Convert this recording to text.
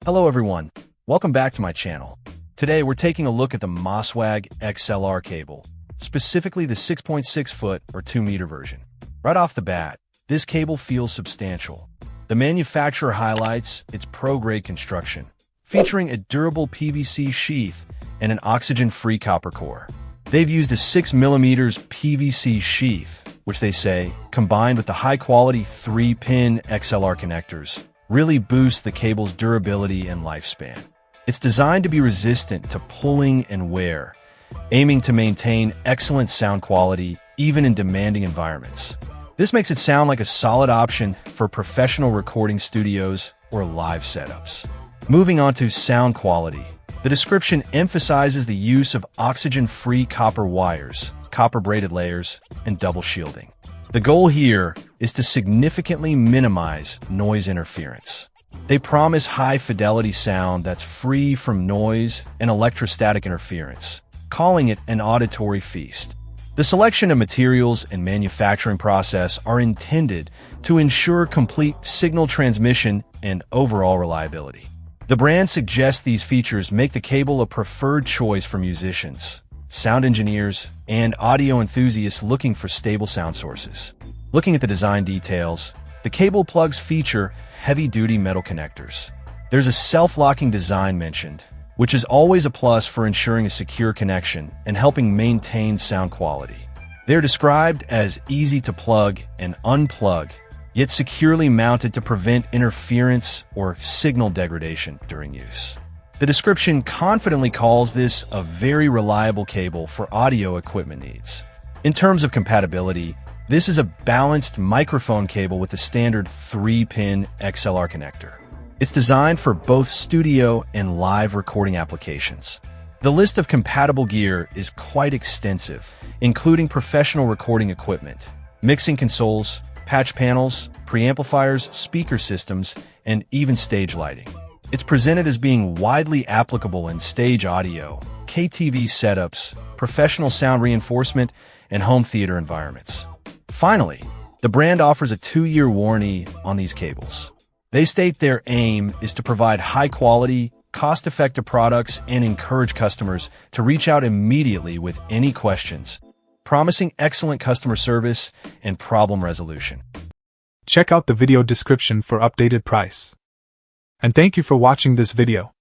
Hello everyone, welcome back to my channel. Today we're taking a look at the MOSWAG XLR cable, specifically the 6.6 foot or 2 meter version. Right off the bat, this cable feels substantial. The manufacturer highlights its pro-grade construction, featuring a durable PVC sheath and an oxygen-free copper core. They've used a 6mm PVC sheath, which they say, combined with the high-quality 3-pin XLR connectors, really boosts the cable's durability and lifespan. It's designed to be resistant to pulling and wear, aiming to maintain excellent sound quality even in demanding environments. This makes it sound like a solid option for professional recording studios or live setups. Moving on to sound quality, the description emphasizes the use of oxygen-free copper wires, copper-braided layers, and double shielding. The goal here is to significantly minimize noise interference. They promise high-fidelity sound that's free from noise and electrostatic interference, calling it an auditory feast. The selection of materials and manufacturing process are intended to ensure complete signal transmission and overall reliability. The brand suggests these features make the cable a preferred choice for musicians, sound engineers, and audio enthusiasts looking for stable sound sources. Looking at the design details, the cable plugs feature heavy-duty metal connectors. There's a self-locking design mentioned, which is always a plus for ensuring a secure connection and helping maintain sound quality. They're described as easy to plug and unplug, yet securely mounted to prevent interference or signal degradation during use. The description confidently calls this a very reliable cable for audio equipment needs. In terms of compatibility, this is a balanced microphone cable with a standard 3-pin XLR connector. It's designed for both studio and live recording applications. The list of compatible gear is quite extensive, including professional recording equipment, mixing consoles, patch panels, preamplifiers, speaker systems, and even stage lighting. It's presented as being widely applicable in stage audio, KTV setups, professional sound reinforcement, and home theater environments. Finally, the brand offers a 2-year warranty on these cables. They state their aim is to provide high-quality, cost-effective products and encourage customers to reach out immediately with any questions, promising excellent customer service and problem resolution. Check out the video description for updated price. And thank you for watching this video.